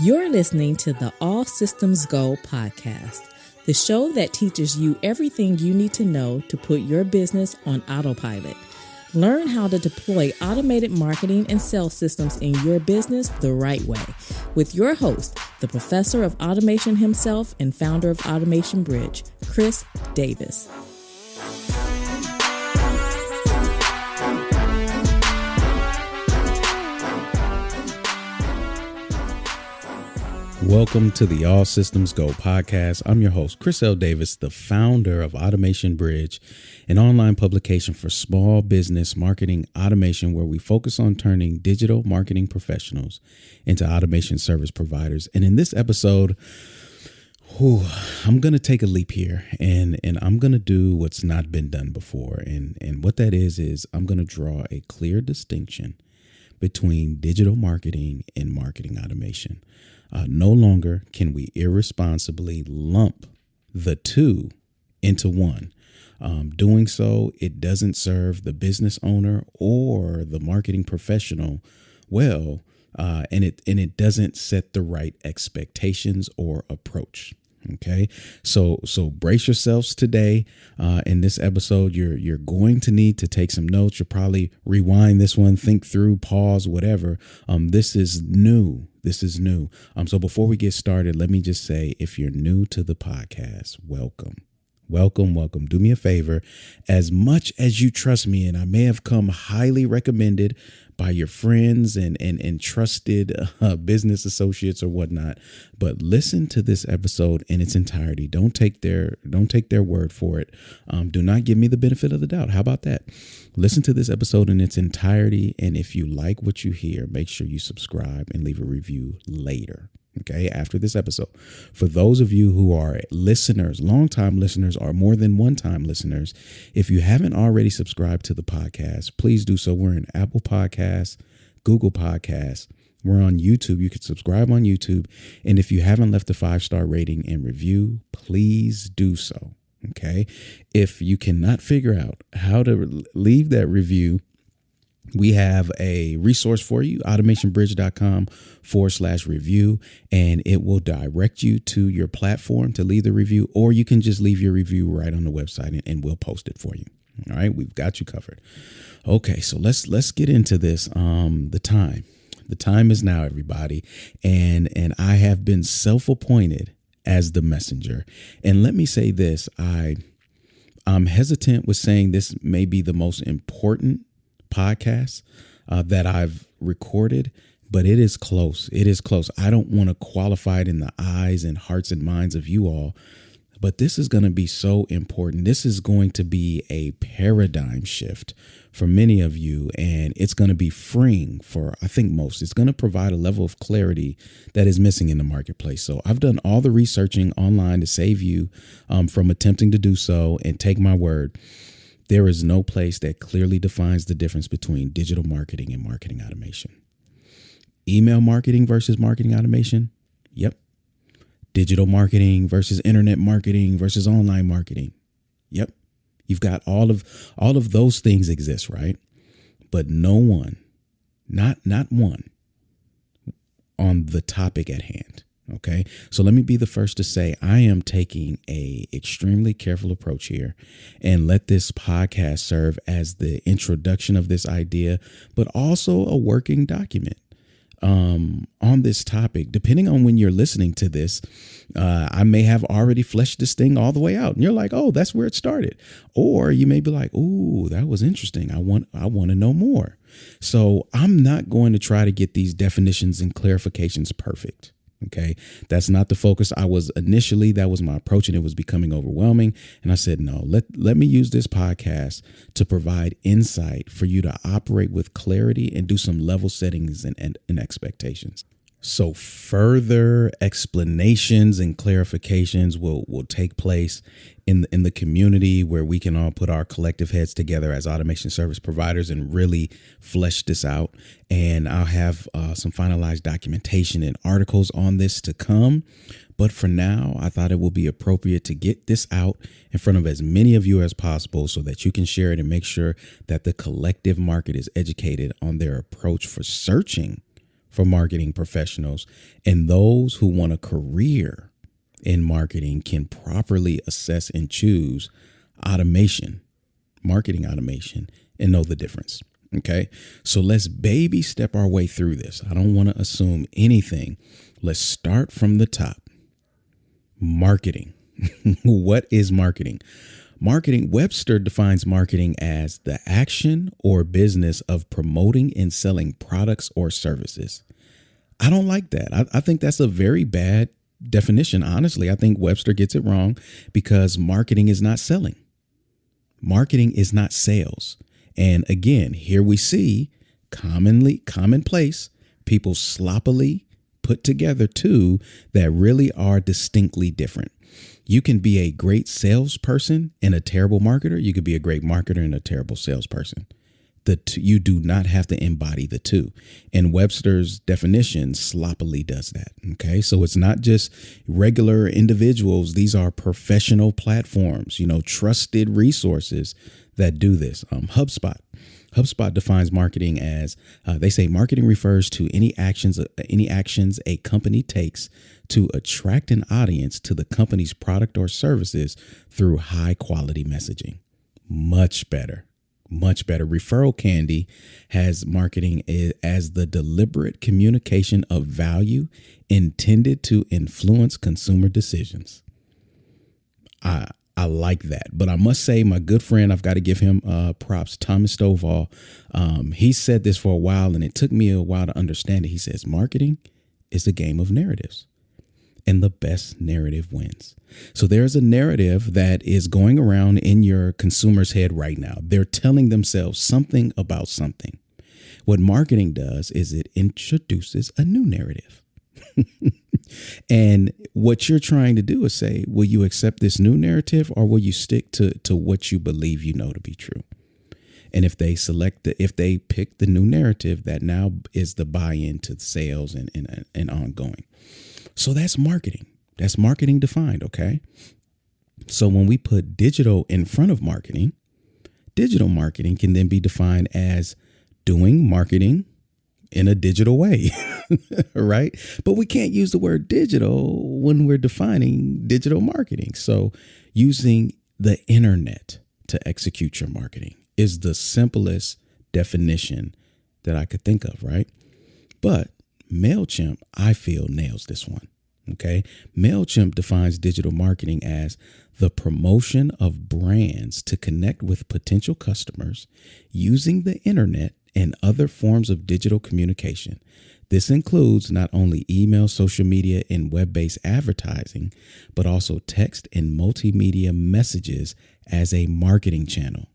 You're listening to the All Systems Go podcast, the show that teaches you everything you need to know to put your business on autopilot. Learn how to deploy automated marketing and sales systems in your business the right way with your host, the professor of automation himself and founder of Automation Bridge, Chris Davis. Welcome to the All Systems Go podcast. I'm your host, Chris L. Davis, the founder of Automation Bridge, an online publication for small business marketing automation where we focus on turning digital marketing professionals into automation service providers. And in this episode, I'm going to take a leap here and I'm going to do what's not been done before. And what that is I'm going to draw a clear distinction between digital marketing and marketing automation. No longer can we irresponsibly lump the two into one. Doing so, it doesn't serve the business owner or the marketing professional well, and it doesn't set the right expectations or approach. Okay, so brace yourselves today. In this episode, you're going to need to take some notes. You'll probably rewind this one, think through, pause, whatever. This is new. So before we get started, let me just say, if you're new to the podcast, welcome. Do me a favor. As much as you trust me, and I may have come highly recommended by your friends and trusted business associates or whatnot, but listen to this episode in its entirety. Don't take their word for it. Do not give me the benefit of the doubt. How about that? Listen to this episode in its entirety, and if you like what you hear, make sure you subscribe and leave a review later. Okay, after this episode. For those of you who are listeners, longtime listeners, or more than one-time listeners, if you haven't already subscribed to the podcast, please do so. We're in Apple Podcasts, Google Podcasts. We're on YouTube. You can subscribe on YouTube. And if you haven't left a 5-star rating and review, please do so. Okay. If you cannot figure out how to leave that review, we have a resource for you, automationbridge.com/review, and it will direct you to your platform to leave the review, or you can just leave your review right on the website and we'll post it for you. All right, we've got you covered. Okay, so let's get into this. The time is now, everybody, and I have been self-appointed as the messenger. And let me say this, I'm hesitant with saying this may be the most important podcast that I've recorded, but it is close. I don't want to qualify it in the eyes and hearts and minds of you all, but this is going to be so important. This is going to be a paradigm shift for many of you, and it's going to be freeing for, I think, most. It's going to provide a level of clarity that is missing in the marketplace. So I've done all the researching online to save you from attempting to do so, and take my word, there is no place that clearly defines the difference between digital marketing and marketing automation. Email marketing versus marketing automation. Yep. Digital marketing versus internet marketing versus online marketing. Yep. You've got all of those things exist, right? But no one, not one on the topic at hand. Okay, so let me be the first to say I am taking a extremely careful approach here, and let this podcast serve as the introduction of this idea, but also a working document on this topic. Depending on when you're listening to this, I may have already fleshed this thing all the way out, and you're like, oh, that's where it started. Or you may be like, ooh, that was interesting. I want to know more. So I'm not going to try to get these definitions and clarifications perfect. Okay, that's not the focus. That was my approach, and it was becoming overwhelming. And I said, no, let me use this podcast to provide insight for you to operate with clarity and do some level settings and expectations. So further explanations and clarifications will take place in the community, where we can all put our collective heads together as automation service providers and really flesh this out. And I'll have some finalized documentation and articles on this to come. But for now, I thought it would be appropriate to get this out in front of as many of you as possible so that you can share it and make sure that the collective market is educated on their approach for searching for marketing professionals, and those who want a career in marketing can properly assess and choose automation, marketing automation, and know the difference. Okay, so let's baby step our way through this. I don't want to assume anything. Let's start from the top. Marketing. What is marketing? Marketing, Webster defines marketing as the action or business of promoting and selling products or services. I don't like that. I think that's a very bad definition. Honestly, I think Webster gets it wrong because marketing is not selling. Marketing is not sales. And again, here we see commonplace, people sloppily put together two that really are distinctly different. You can be a great salesperson and a terrible marketer. You could be a great marketer and a terrible salesperson. You do not have to embody the two. And Webster's definition sloppily does that. Okay, so it's not just regular individuals. These are professional platforms, trusted resources that do this. HubSpot defines marketing as they say marketing refers to any actions a company takes to attract an audience to the company's product or services through high quality messaging. Much better. Referral Candy has marketing as the deliberate communication of value intended to influence consumer decisions. I like that. But I must say, my good friend, I've got to give him props, Thomas Stovall. He said this for a while, and it took me a while to understand it. He says, marketing is a game of narratives, and the best narrative wins. So there's a narrative that is going around in your consumer's head right now. They're telling themselves something about something. What marketing does is it introduces a new narrative. And what you're trying to do is say, will you accept this new narrative, or will you stick to what you believe you know to be true? And if they pick the new narrative, that now is the buy-in to sales and ongoing. So that's marketing. That's marketing defined. Okay. So when we put digital in front of marketing, digital marketing can then be defined as doing marketing in a digital way, right? But we can't use the word digital when we're defining digital marketing. So using the internet to execute your marketing is the simplest definition that I could think of, right? But Mailchimp, I feel, nails this one. Okay. Mailchimp defines digital marketing as the promotion of brands to connect with potential customers using the internet and other forms of digital communication. This includes not only email, social media, and web-based advertising, but also text and multimedia messages as a marketing channel.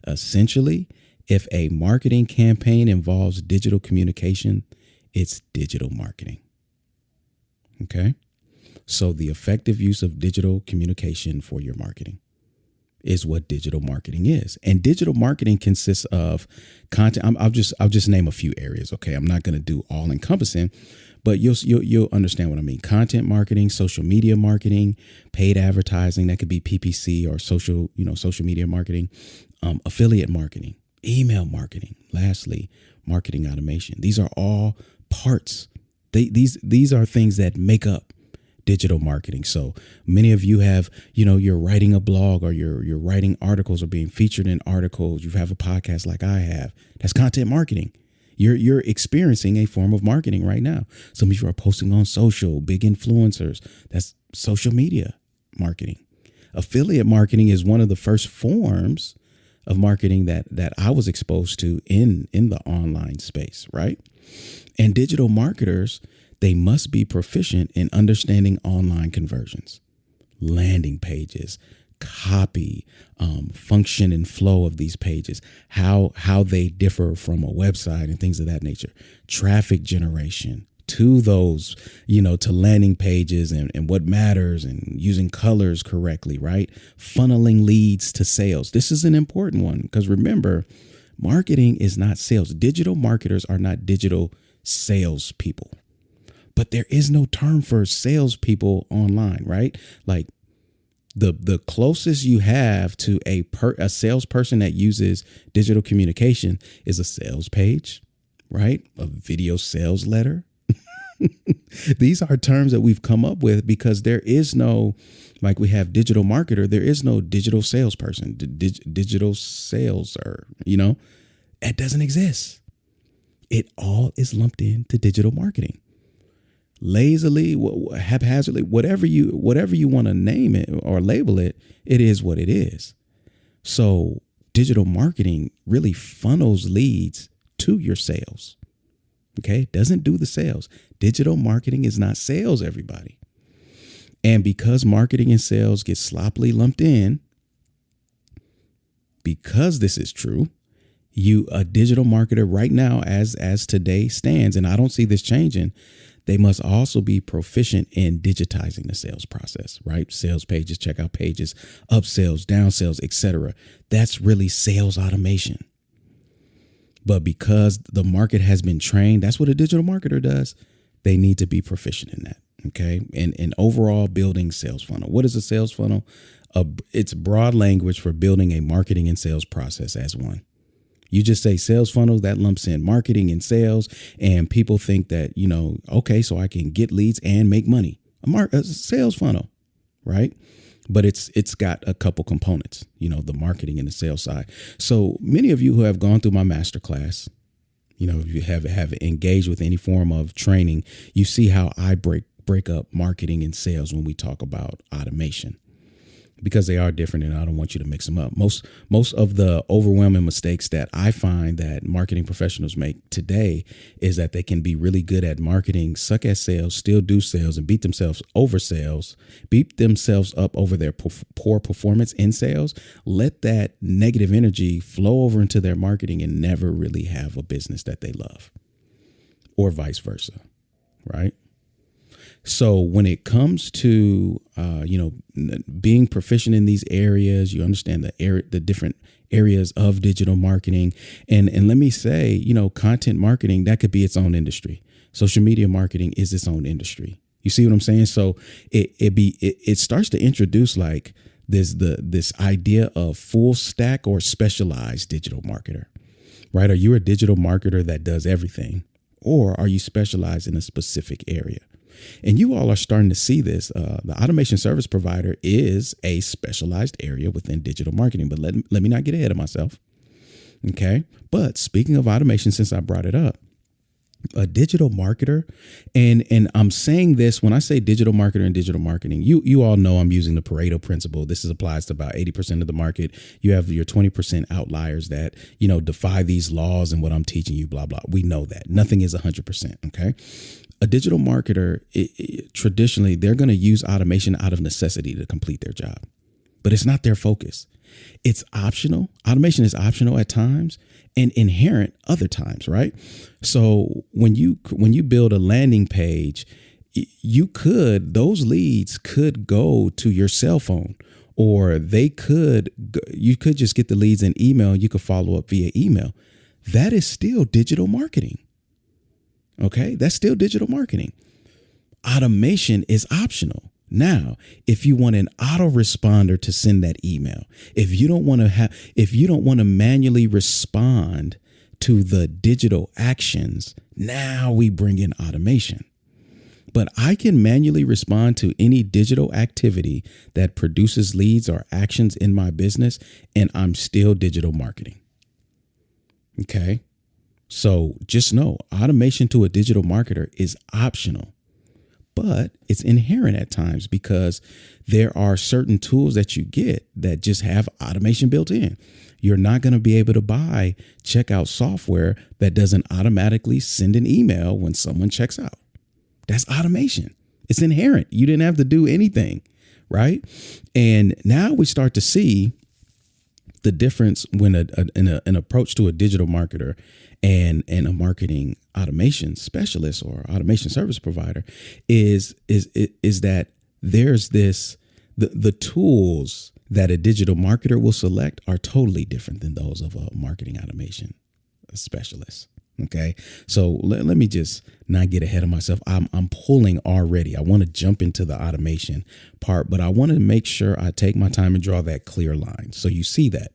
Essentially, if a marketing campaign involves digital communication, it's digital marketing. Okay? So the effective use of digital communication for your marketing is what digital marketing is. And digital marketing consists of content. I'll just name a few areas. Okay. I'm not going to do all encompassing, but you'll understand what I mean. Content marketing, social media marketing, paid advertising. That could be PPC or social media marketing, affiliate marketing, email marketing. Lastly, marketing automation. These are all parts. These are things that make up digital marketing. So many of you have, you're writing a blog, or you're writing articles or being featured in articles. You have a podcast like I have. That's content marketing. You're experiencing a form of marketing right now. Some of you are posting on social, big influencers. That's social media marketing. Affiliate marketing is one of the first forms of marketing that I was exposed to in the online space, right? And digital marketers, they must be proficient in understanding online conversions, landing pages, copy, function and flow of these pages, how they differ from a website and things of that nature, traffic generation to those, to landing pages and what matters, and using colors correctly, right? Funneling leads to sales. This is an important one because remember, marketing is not sales. Digital marketers are not digital salespeople. But there is no term for salespeople online, right? Like the closest you have to a salesperson that uses digital communication is a sales page, right? A video sales letter, These are terms that we've come up with because there is no, like we have digital marketer, there is no digital salesperson, digital saleser, that doesn't exist. It all is lumped into digital marketing. Lazily, haphazardly, whatever you want to name it or label it, it is what it is. So digital marketing really funnels leads to your sales. Okay, doesn't do the sales. Digital marketing is not sales, everybody. And because marketing and sales get sloppily lumped in, because this is true, a digital marketer right now, as today stands, and I don't see this changing, they must also be proficient in digitizing the sales process, right? Sales pages, checkout pages, upsells, downsells, etc. That's really sales automation. But because the market has been trained, that's what a digital marketer does. They need to be proficient in that. Okay. And overall building sales funnel. What is a sales funnel? It's broad language for building a marketing and sales process as one. You just say sales funnel, that lumps in marketing and sales. And people think that, okay, so I can get leads and make money. A sales funnel, right? But it's got a couple components, the marketing and the sales side. So many of you who have gone through my masterclass, if you have engaged with any form of training, you see how I break up marketing and sales when we talk about automation, because they are different and I don't want you to mix them up. Most of the overwhelming mistakes that I find that marketing professionals make today is that they can be really good at marketing, suck at sales, still do sales, and beat themselves up over their poor performance in sales, let that negative energy flow over into their marketing and never really have a business that they love, or vice versa, right? So when it comes to, being proficient in these areas, you understand the different areas of digital marketing. And let me say, content marketing, that could be its own industry. Social media marketing is its own industry. You see what I'm saying? So it starts to introduce like this idea of full stack or specialized digital marketer, right? Are you a digital marketer that does everything, or are you specialized in a specific area? And you all are starting to see this. The automation service provider is a specialized area within digital marketing. But let me not get ahead of myself. Okay. But speaking of automation, since I brought it up, a digital marketer, and I'm saying this when I say digital marketer and digital marketing, you all know I'm using the Pareto principle. This applies to about 80% of the market. You have your 20% outliers that, defy these laws and what I'm teaching you, blah, blah. We know that nothing is 100%. Okay. A digital marketer, traditionally, they're going to use automation out of necessity to complete their job, but it's not their focus. It's optional. Automation is optional at times and inherent other times, right? So when you build a landing page, those leads could go to your cell phone, or you could just get the leads in email. You could follow up via email. That is still digital marketing. Okay, that's still digital marketing. Automation is optional. Now, if you want an autoresponder to send that email, if you don't want to manually respond to the digital actions, now we bring in automation. But I can manually respond to any digital activity that produces leads or actions in my business, and I'm still digital marketing. Okay. So just know automation to a digital marketer is optional, but it's inherent at times because there are certain tools that you get that just have automation built in. You're not going to be able to buy checkout software that doesn't automatically send an email when someone checks out. That's automation. It's inherent. You didn't have to do anything, right? And now we start to see the difference when an approach to a digital marketer and a marketing automation specialist or automation service provider is that there's the tools that a digital marketer will select are totally different than those of a marketing automation specialist. Okay, so let me just not get ahead of myself. I'm pulling already. I want to jump into the automation part, but I want to make sure I take my time and draw that clear line. So you see that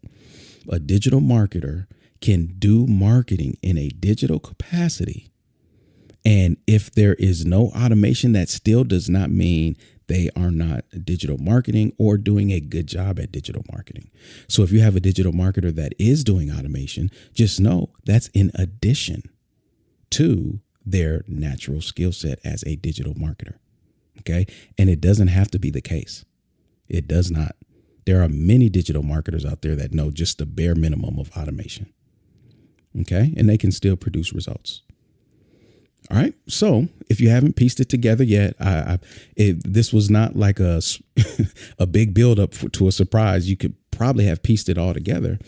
a digital marketer can do marketing in a digital capacity And if there is no automation, that still does not mean they are not digital marketing or doing a good job at digital marketing. So if you have a digital marketer that is doing automation, just know that's in addition to their natural skill set as a digital marketer. Okay. And it doesn't have to be the case. It does not. There are many digital marketers out there that know just the bare minimum of automation. Okay. And they can still produce results. All right. So if you haven't pieced it together yet, this was not like a big buildup to a surprise. You could probably have pieced it all together.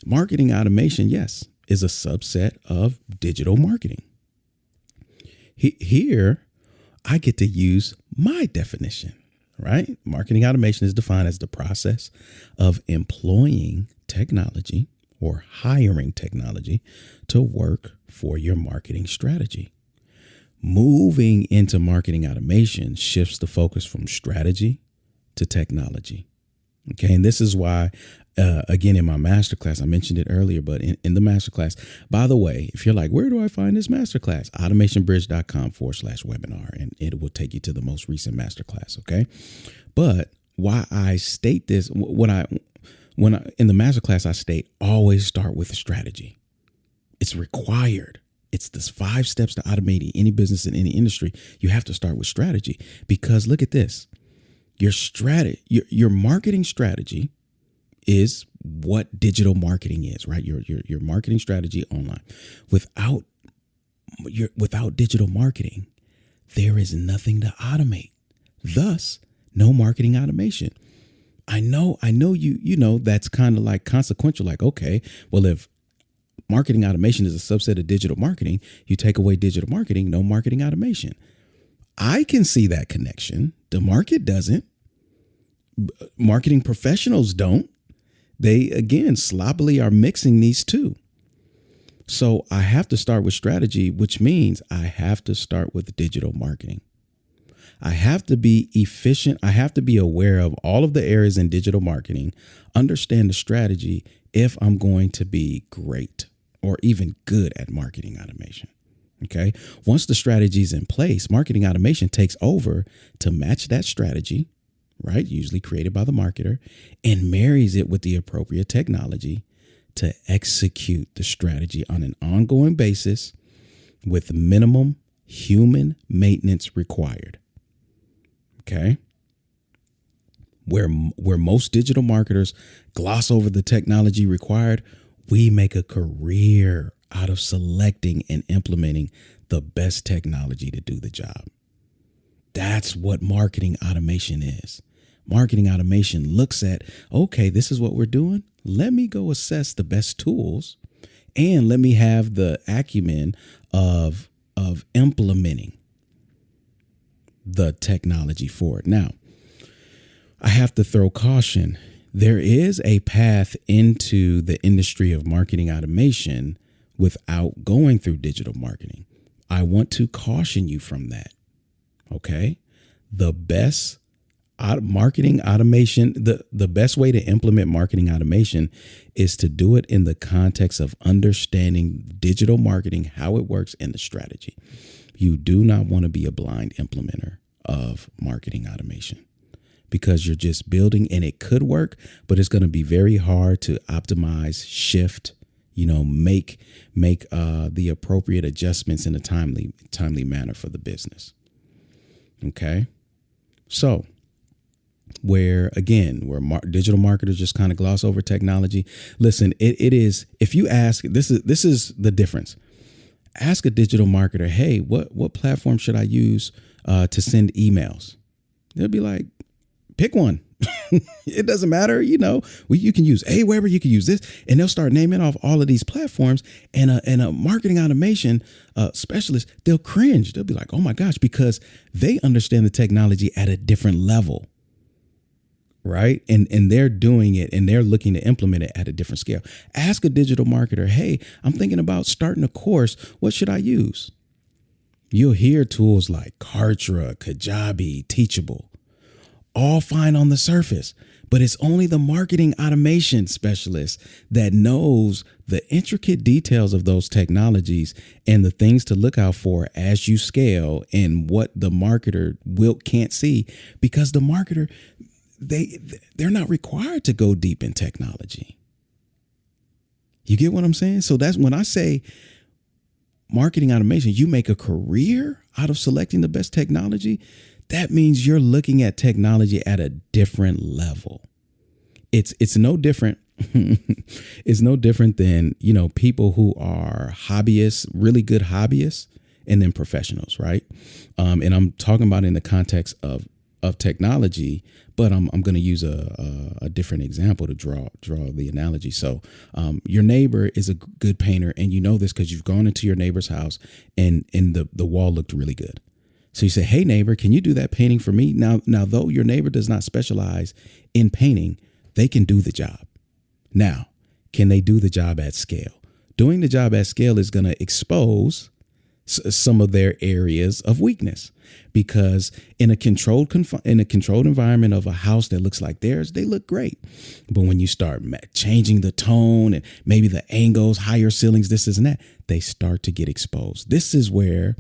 Marketing automation, yes, is a subset of digital marketing. Here, I get to use my definition, right? Marketing automation is defined as the process of employing technology or hiring technology to work for your marketing strategy. Moving into marketing automation shifts the focus from strategy to technology. Okay. And this is why, again, in my masterclass, I mentioned it earlier, but in the masterclass, by the way, if you're like, where do I find this masterclass? automationbridge.com/webinar, and it will take you to the most recent masterclass. Okay. But why I state this, when I in the masterclass, I state always start with strategy. It's required. It's this 5 steps to automating any business in any industry. You have to start with strategy, because look at this. Your marketing strategy is what digital marketing is, right? Your marketing strategy online. Without digital marketing, there is nothing to automate. Thus, no marketing automation. I know you know that's kind of like consequential, like, okay, well, if marketing automation is a subset of digital marketing, you take away digital marketing, no marketing automation. I can see that connection. The market doesn't. Marketing professionals don't. They, again, sloppily are mixing these two. So I have to start with strategy, which means I have to start with digital marketing. I have to be efficient. I have to be aware of all of the areas in digital marketing, understand the strategy if I'm going to be great or even good at marketing automation. Okay. Once the strategy is in place, marketing automation takes over to match that strategy, right? Usually created by the marketer, and marries it with the appropriate technology to execute the strategy on an ongoing basis with minimum human maintenance required. Okay. Where most digital marketers gloss over the technology required, we make a career out of selecting and implementing the best technology to do the job. That's what marketing automation is. Marketing automation looks at, okay, this is what we're doing. Let me go assess the best tools, and let me have the acumen of implementing the technology for it. Now, I have to throw caution. There is a path into the industry of marketing automation without going through digital marketing. I want to caution you from that. Okay. The best marketing automation, the best way to implement marketing automation is to do it in the context of understanding digital marketing, how it works, and the strategy. You do not want to be a blind implementer of marketing automation, because you're just building, and it could work, but it's going to be very hard to optimize, shift, make the appropriate adjustments in a timely manner for the business. Okay. So where digital marketers just kind of gloss over technology. Listen, it is, if you ask, this is the difference. Ask a digital marketer, hey, what platform should I use to send emails? They'll be like, pick one. It doesn't matter. You can use Aweber, you can use this, and they'll start naming off all of these platforms, and a marketing automation specialist, they'll cringe. They'll be like, oh my gosh, because they understand the technology at a different level. Right. And they're doing it, and they're looking to implement it at a different scale. Ask a digital marketer, hey, I'm thinking about starting a course. What should I use? You'll hear tools like Kartra, Kajabi, Teachable. All fine on the surface, but it's only the marketing automation specialist that knows the intricate details of those technologies and the things to look out for as you scale and what the marketer can't see, because the marketer, they're not required to go deep in technology. You get what I'm saying? So that's when I say marketing automation, you make a career out of selecting the best technology. That means you're looking at technology at a different level. It's no different. It's no different than, people who are hobbyists, really good hobbyists, and then professionals, right? And I'm talking about in the context of technology, but I'm going to use a different example to draw the analogy. So your neighbor is a good painter, and you know this because you've gone into your neighbor's house and the wall looked really good. So you say, hey, neighbor, can you do that painting for me? Now, though your neighbor does not specialize in painting, they can do the job. Now, can they do the job at scale? Doing the job at scale is going to expose some of their areas of weakness, because in a controlled environment of a house that looks like theirs, they look great. But when you start changing the tone and maybe the angles, higher ceilings, this and that, they start to get exposed. This is where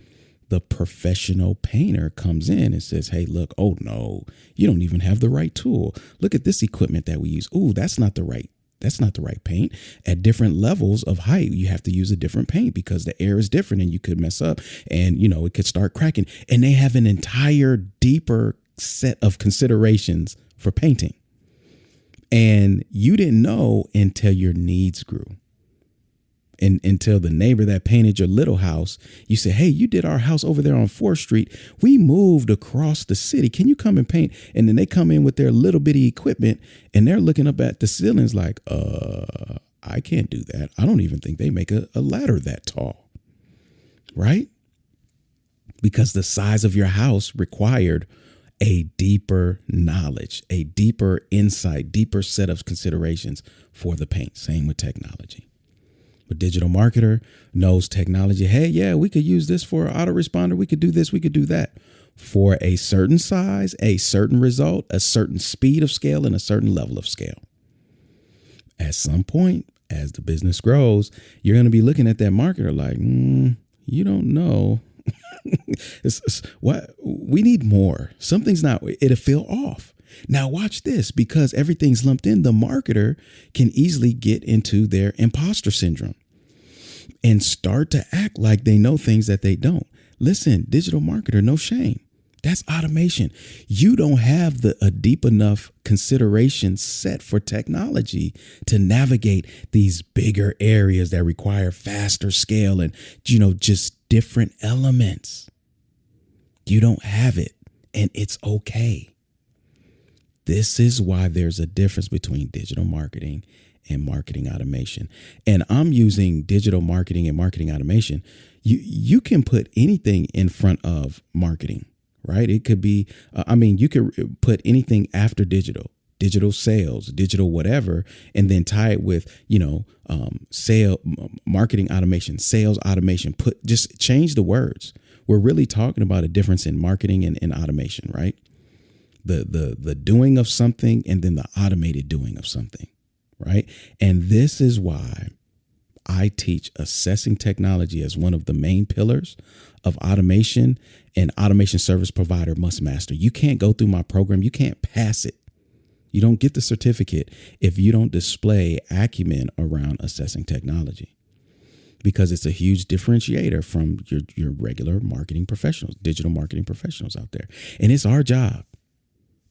the professional painter comes in and says, hey, look, oh no, you don't even have the right tool. Look at this equipment that we use. Ooh, that's not the right paint. At different levels of height, you have to use a different paint because the air is different and you could mess up and, it could start cracking. And they have an entire deeper set of considerations for painting. And you didn't know until your needs grew. And until the neighbor that painted your little house, you say, hey, you did our house over there on 4th Street. We moved across the city. Can you come and paint? And then they come in with their little bitty equipment and they're looking up at the ceilings like, I can't do that. I don't even think they make a ladder that tall. Right? Because the size of your house required a deeper knowledge, a deeper insight, deeper set of considerations for the paint. Same with technology. A digital marketer knows technology. Hey, yeah, we could use this for an autoresponder. We could do this. We could do that for a certain size, a certain result, a certain speed of scale, and a certain level of scale. At some point, as the business grows, you're going to be looking at that marketer like, you don't know. What we need more. Something's not, it'll feel off. Now watch this, because everything's lumped in, the marketer can easily get into their imposter syndrome and start to act like they know things that they don't. Listen, digital marketer, no shame. That's automation. You don't have a deep enough consideration set for technology to navigate these bigger areas that require faster scale and, just different elements. You don't have it, and it's okay. This is why there's a difference between digital marketing and marketing automation. And I'm using digital marketing and marketing automation. You can put anything in front of marketing, right? It could be, you could put anything after digital sales, digital whatever, and then tie it with, marketing automation, sales automation. Just change the words. We're really talking about a difference in marketing and automation, right? The doing of something and then the automated doing of something, right? And this is why I teach assessing technology as one of the main pillars of automation, and automation service provider must master. You can't go through my program. You can't pass it. You don't get the certificate if you don't display acumen around assessing technology, because it's a huge differentiator from your regular marketing professionals, digital marketing professionals out there. And it's our job.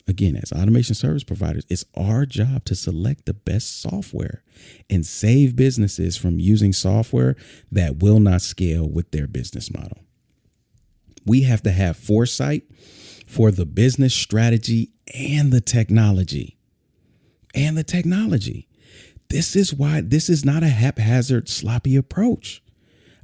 Again, as automation service providers, it's our job to select the best software and save businesses from using software that will not scale with their business model. We have to have foresight for the business strategy and the technology. This is why this is not a haphazard, sloppy approach.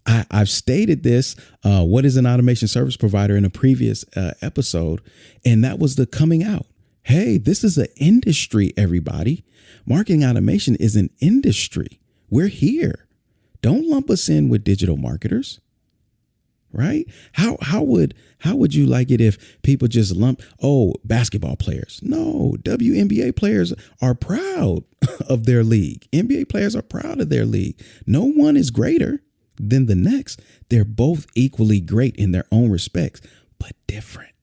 I've stated this, what is an automation service provider, in a previous episode, and that was the coming out. Hey, this is an industry, everybody. Marketing automation is an industry. We're here. Don't lump us in with digital marketers. right? How would you like it if people just lump, basketball players? No, WNBA players are proud of their league. NBA players are proud of their league. No one is greater than the next. They're both equally great in their own respects, but different.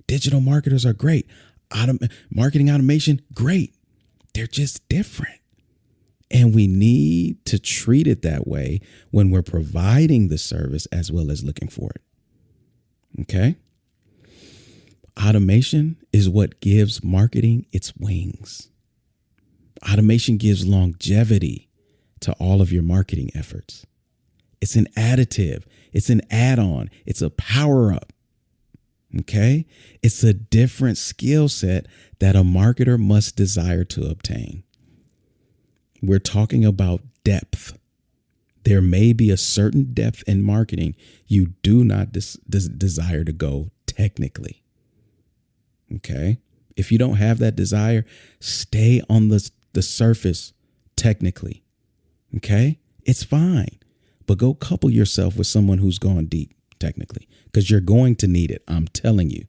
Digital marketers are great. Marketing automation, great. They're just different. And we need to treat it that way when we're providing the service as well as looking for it. Okay? Automation is what gives marketing its wings. Automation gives longevity to all of your marketing efforts. It's an additive. It's an add-on. It's a power-up. Okay? It's a different skill set that a marketer must desire to obtain. We're talking about depth. There may be a certain depth in marketing you do not desire to go technically. Okay? If you don't have that desire, stay on the surface technically. Okay? It's fine. But go couple yourself with someone who's gone deep technically, because you're going to need it. I'm telling you.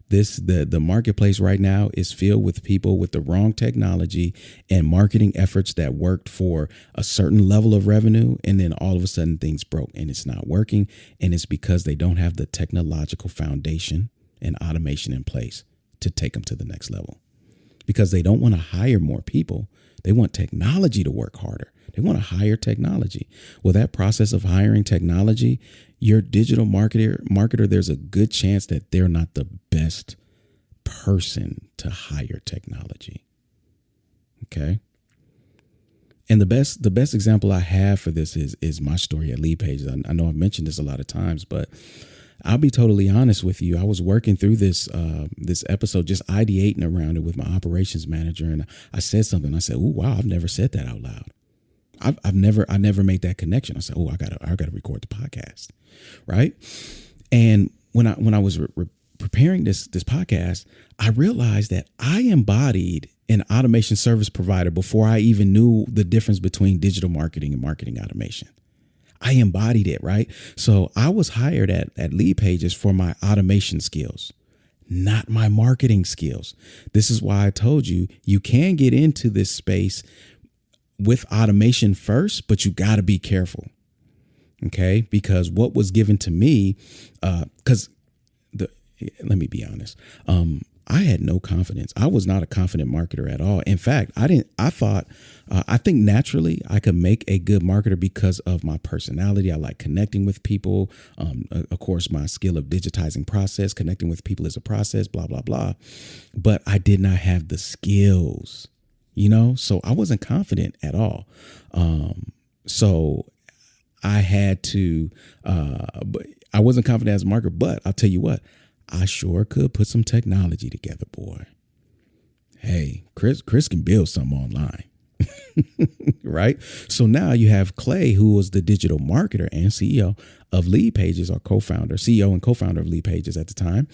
The marketplace right now is filled with people with the wrong technology and marketing efforts that worked for a certain level of revenue. And then all of a sudden things broke and it's not working. And it's because they don't have the technological foundation and automation in place to take them to the next level, because they don't want to hire more people. They want technology to work harder. They want to hire technology. Well, that process of hiring technology, your digital marketer, there's a good chance that they're not the best person to hire technology. Okay. And the best example I have for this is my story at Lead Pages. I know I've mentioned this a lot of times, but I'll be totally honest with you. I was working through this episode, just ideating around it with my operations manager, and I said something. I said, "Oh wow, I've never said that out loud. I never made that connection." I said, "Oh, I gotta record the podcast," right? And when I was preparing this podcast, I realized that I embodied an automation service provider before I even knew the difference between digital marketing and marketing automation. I embodied it, right? So I was hired at Lead Pages for my automation skills, not my marketing skills. This is why I told you can get into this space with automation first, but you got to be careful. Okay. Because what was given to me, let me be honest. I had no confidence. I was not a confident marketer at all. In fact, I think naturally I could make a good marketer because of my personality. I like connecting with people. Of course, my skill of digitizing process, connecting with people is a process, blah, blah, blah. But I did not have the skills, so I wasn't confident at all. So I had to, but I wasn't confident as a marketer, but I'll tell you what, I sure could put some technology together, boy. Hey, Chris can build something online, right? So now you have Clay, who was the digital marketer and CEO of Lead Pages, or CEO and co-founder of Lead Pages at the time.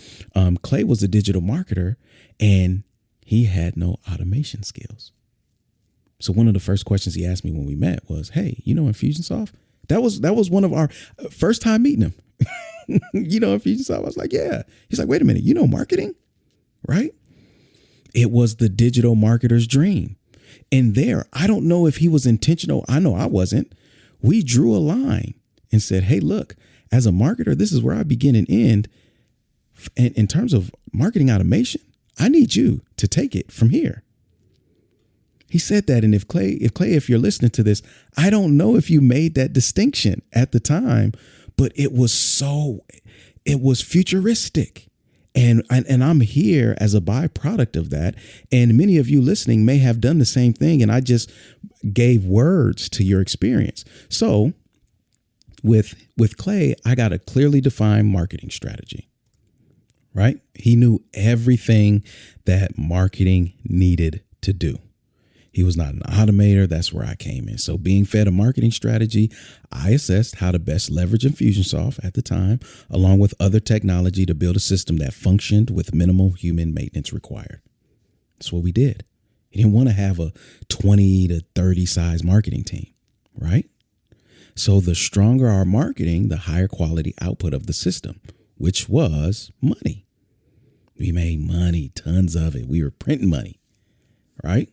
Clay was the digital marketer and he had no automation skills. So one of the first questions he asked me when we met was, "Hey, Infusionsoft?" That was one of our first time meeting him. Infusionsoft. I was like, "Yeah." He's like, "Wait a minute, marketing?" Right? It was the digital marketer's dream. And there, I don't know if he was intentional. I know I wasn't. We drew a line and said, "Hey, look, as a marketer, this is where I begin and end. And in terms of marketing automation, I need you to take it from here." He said that. And if you're listening to this, I don't know if you made that distinction at the time, but it was futuristic. And I'm here as a byproduct of that. And many of you listening may have done the same thing. And I just gave words to your experience. So with Clay, I got a clearly defined marketing strategy, right? He knew everything that marketing needed to do. He was not an automator. That's where I came in. So being fed a marketing strategy, I assessed how to best leverage Infusionsoft at the time, along with other technology, to build a system that functioned with minimal human maintenance required. That's what we did. He didn't want to have a 20 to 30 size marketing team, right? So the stronger our marketing, the higher quality output of the system, which was money. We made money, tons of it. We were printing money, right?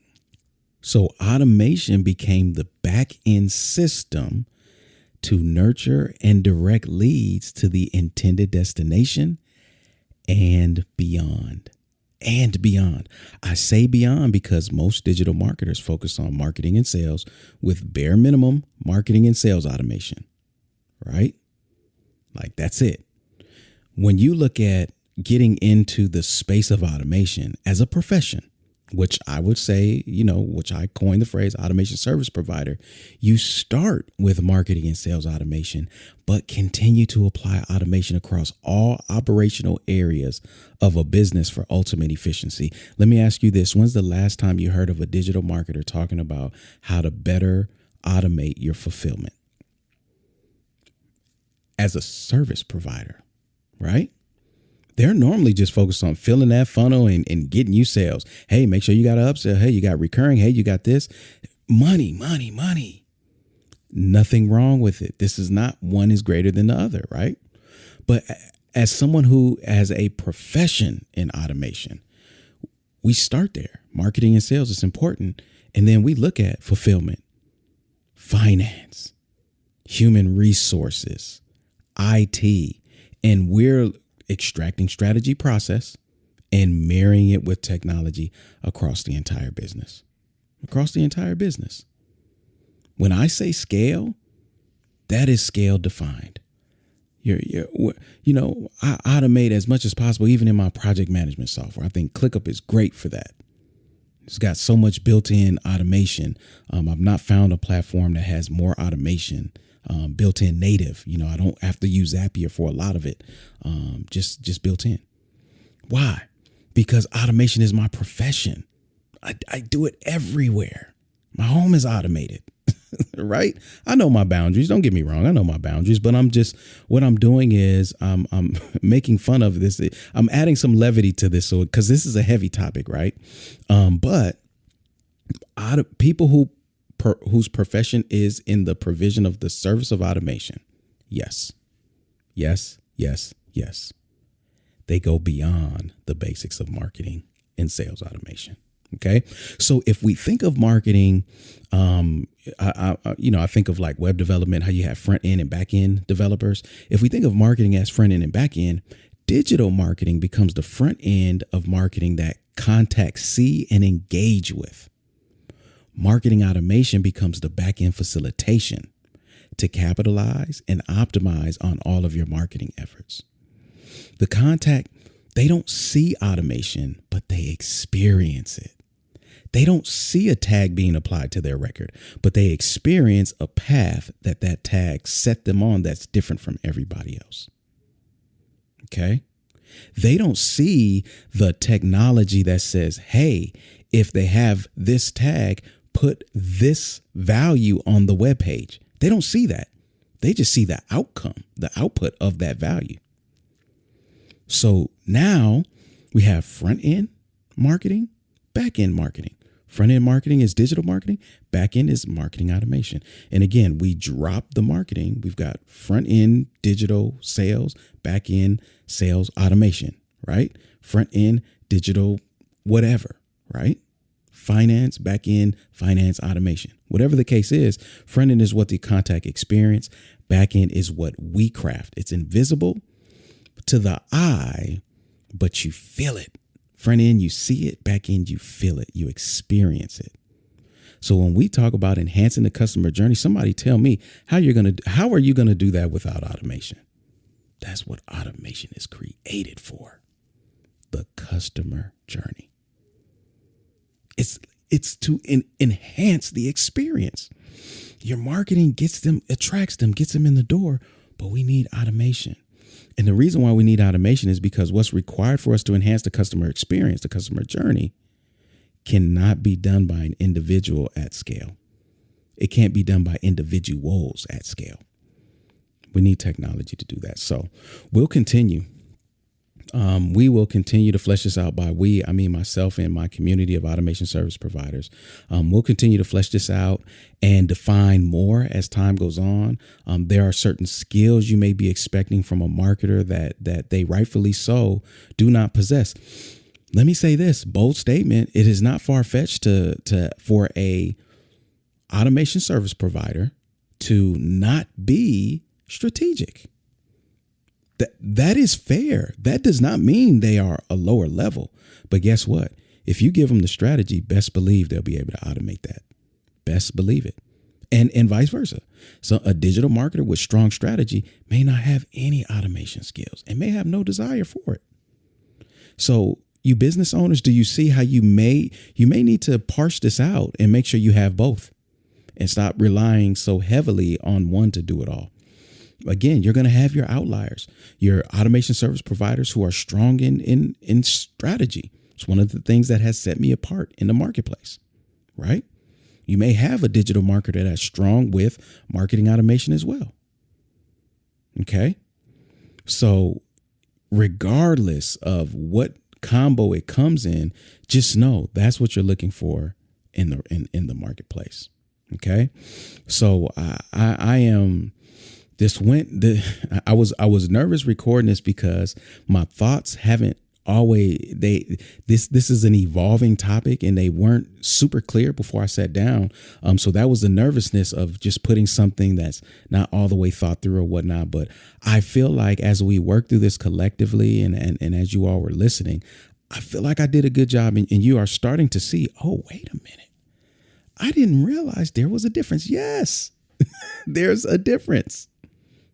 So automation became the back end system to nurture and direct leads to the intended destination and beyond. And beyond. I say beyond because most digital marketers focus on marketing and sales with bare minimum marketing and sales automation, right? Like that's it. When you look at getting into the space of automation as a profession, which I would say, which I coined the phrase automation service provider, you start with marketing and sales automation, but continue to apply automation across all operational areas of a business for ultimate efficiency. Let me ask you this. When's the last time you heard of a digital marketer talking about how to better automate your fulfillment as a service provider, right? They're normally just focused on filling that funnel and getting you sales. Hey, make sure you got an upsell. Hey, you got recurring. Hey, you got this. Money, money, money. Nothing wrong with it. This is not one is greater than the other, right? But as someone who has a profession in automation, we start there. Marketing and sales is important. And then we look at fulfillment, finance, human resources, IT, and we're extracting strategy process and marrying it with technology across the entire business. When I say scale, that is scale defined. I automate as much as possible, even in my project management software. I think ClickUp is great for that. It's got so much built-in automation. I've not found a platform that has more automation built-in native. I don't have to use Zapier for a lot of it. Just built in. Why? Because automation is my profession. I do it everywhere. My home is automated, right? I know my boundaries. Don't get me wrong. I know my boundaries, but what I'm doing is I'm making fun of this. I'm adding some levity to this. So, cause this is a heavy topic, right? But people whose profession is in the provision of the service of automation. Yes. They go beyond the basics of marketing and sales automation. Okay. So if we think of marketing, I think of like web development, how you have front end and back end developers. If we think of marketing as front end and back end, digital marketing becomes the front end of marketing that contacts see and engage with. Marketing automation becomes the back end facilitation to capitalize and optimize on all of your marketing efforts. The contact, they don't see automation, but they experience it. They don't see a tag being applied to their record, but they experience a path that tag set them on that's different from everybody else. Okay? They don't see the technology that says, hey, if they have this tag, put this value on the web page. They don't see that. They just see the outcome, the output of that value. So now we have front end marketing, back end marketing. Front end marketing is digital marketing. Back end is marketing automation. And again, we drop the marketing. We've got front end digital sales, back end sales automation, right? Front end digital whatever, right? Finance, back end, finance automation. Whatever the case is, front end is what the contact experience. Back end is what we craft. It's invisible to the eye, but you feel it. Front end, you see it. Back end, you feel it. You experience it. So when we talk about enhancing the customer journey, somebody tell me how are you going to do that without automation? That's what automation is created for. The customer journey. It's to enhance the experience. Your marketing attracts them, gets them in the door, but we need automation. And the reason why we need automation is because what's required for us to enhance the customer experience, the customer journey, cannot be done by an individual at scale. It can't be done by individuals at scale. We need technology to do that. So we'll continue We will continue to flesh this out. By we, I mean myself and my community of automation service providers. We'll continue to flesh this out and define more as time goes on. There are certain skills you may be expecting from a marketer that they rightfully so do not possess. Let me say this bold statement. It is not far-fetched for a automation service provider to not be strategic. That is fair. That does not mean they are a lower level. But guess what? If you give them the strategy, best believe they'll be able to automate that. Best believe it. And vice versa. So a digital marketer with strong strategy may not have any automation skills and may have no desire for it. So you business owners, do you see how you may need to parse this out and make sure you have both and stop relying so heavily on one to do it all? Again, you're going to have your outliers, your automation service providers who are strong in strategy. It's one of the things that has set me apart in the marketplace, right? You may have a digital marketer that's strong with marketing automation as well. Okay. So regardless of what combo it comes in, just know that's what you're looking for in the marketplace. Okay. So I am. I was nervous recording this because my thoughts haven't always this is an evolving topic and they weren't super clear before I sat down. So that was the nervousness of just putting something that's not all the way thought through or whatnot. But I feel like as we work through this collectively and as you all were listening, I feel like I did a good job and you are starting to see, oh, wait a minute. I didn't realize there was a difference. Yes, there's a difference.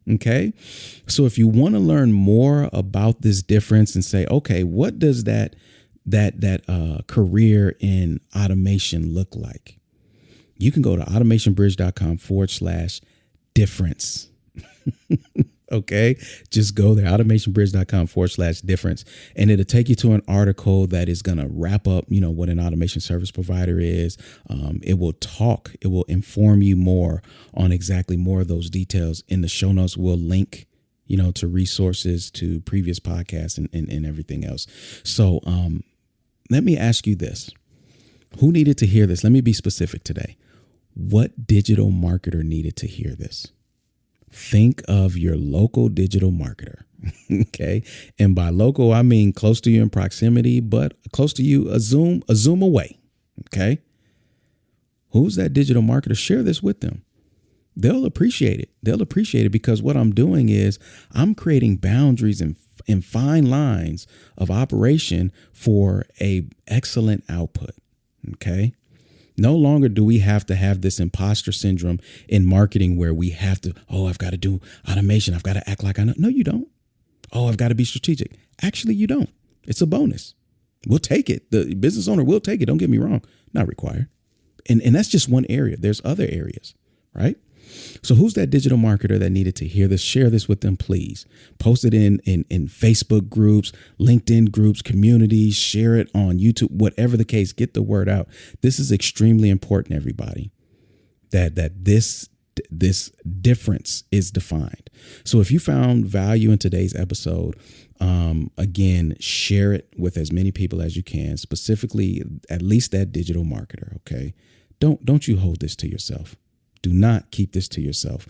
Okay. So if you want to learn more about this difference and say, okay, what does that career in automation look like? You can go to automationbridge.com/difference. Okay. Just go there, automationbridge.com/difference. And it'll take you to an article that is going to wrap up, what an automation service provider is. It will inform you more on exactly more of those details. In the show notes, we'll link, to resources, to previous podcasts and everything else. So let me ask you this. Who needed to hear this? Let me be specific today. What digital marketer needed to hear this? Think of your local digital marketer. Okay. And by local, I mean close to you in proximity, but close to you, a zoom away. Okay. Who's that digital marketer? Share this with them. They'll appreciate it. They'll appreciate it because what I'm doing is I'm creating boundaries and fine lines of operation for a excellent output. Okay. No longer do we have to have this imposter syndrome in marketing where we have to, I've got to do automation. I've got to act like I know. No, you don't. I've got to be strategic. Actually, you don't. It's a bonus. We'll take it. The business owner will take it. Don't get me wrong. Not required. And that's just one area. There's other areas, right? So who's that digital marketer that needed to hear this? Share this with them, please. Post it in Facebook groups, LinkedIn groups, communities, share it on YouTube, whatever the case, get the word out. This is extremely important, everybody, that this difference is defined. So if you found value in today's episode, again, share it with as many people as you can, specifically at least that digital marketer. Okay. Don't you hold this to yourself. Do not keep this to yourself.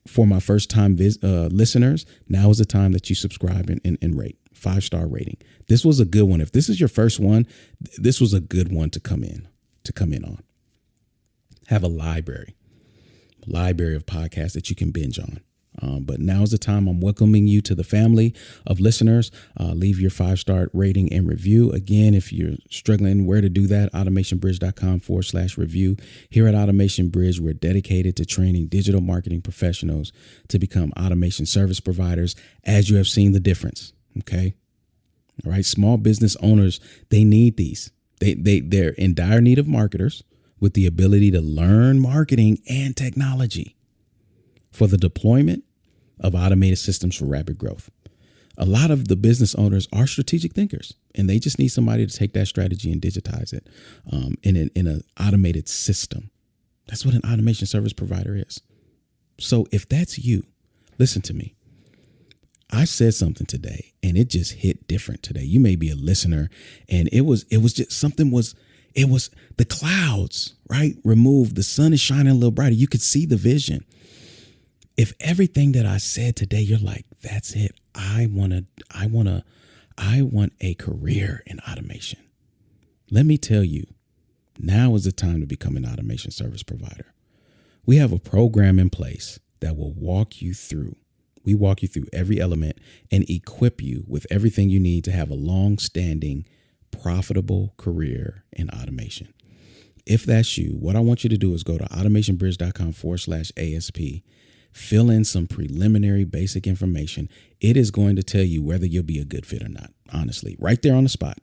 For my first time listeners, now is the time that you subscribe and rate. 5-star rating. This was a good one. If this is your first one, this was a good one to come in on. Have a library of podcasts that you can binge on. But now is the time I'm welcoming you to the family of listeners. Leave your 5-star rating and review. Again, if you're struggling where to do that, automationbridge.com/review. Here at Automation Bridge, we're dedicated to training digital marketing professionals to become automation service providers, as you have seen the difference. Okay. All right. Small business owners, they need these. They're in dire need of marketers with the ability to learn marketing and technology for the deployment of automated systems for rapid growth. A lot of the business owners are strategic thinkers, and they just need somebody to take that strategy and digitize it in an automated system. That's what an automation service provider is. So if that's you, listen to me. I said something today and it just hit different today. You may be a listener and it was just something it was the clouds, right? Removed. The sun is shining a little brighter. You could see the vision. If everything that I said today, you're like, that's it. I want a career in automation. Let me tell you, now is the time to become an automation service provider. We have a program in place that will walk you through. We walk you through every element and equip you with everything you need to have a long-standing, profitable career in automation. If that's you, what I want you to do is go to automationbridge.com/ASP, fill in some preliminary basic information. It is going to tell you whether you'll be a good fit or not, honestly, right there on the spot.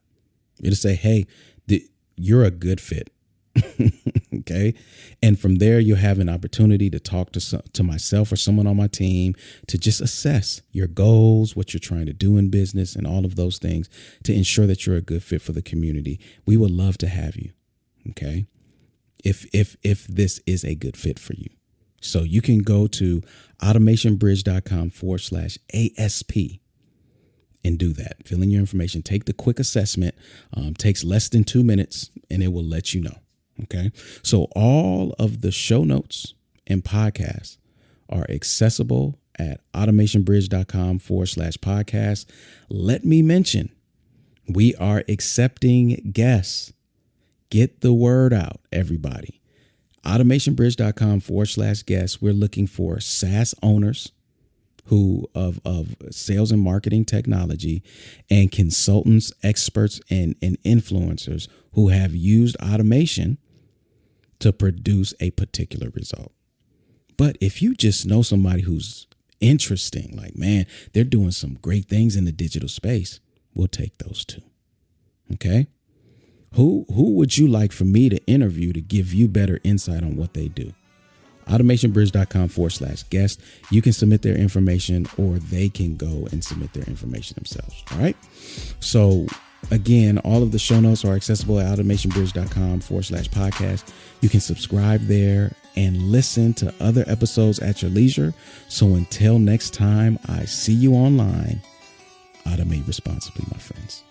It'll say, hey, you're a good fit. Okay. And from there, you'll have an opportunity to talk to myself or someone on my team to just assess your goals, what you're trying to do in business, and all of those things to ensure that you're a good fit for the community. We would love to have you. Okay. If this is a good fit for you. So you can go to automationbridge.com/ASP and do that. Fill in your information. Take the quick assessment. Takes less than 2 minutes and it will let you know. Okay. So all of the show notes and podcasts are accessible at automationbridge.com/podcast. Let me mention, we are accepting guests. Get the word out, everybody. automationbridge.com/guests. We're looking for SaaS owners who of sales and marketing technology and consultants, experts, and influencers who have used automation to produce a particular result. But if you just know somebody who's interesting, like, man, they're doing some great things in the digital space, we'll take those too. Okay. Who would you like for me to interview to give you better insight on what they do? automationbridge.com/guest. You can submit their information or they can go and submit their information themselves. All right. So again, all of the show notes are accessible at automationbridge.com/podcast. You can subscribe there and listen to other episodes at your leisure. So until next time, I see you online. Automate responsibly, my friends.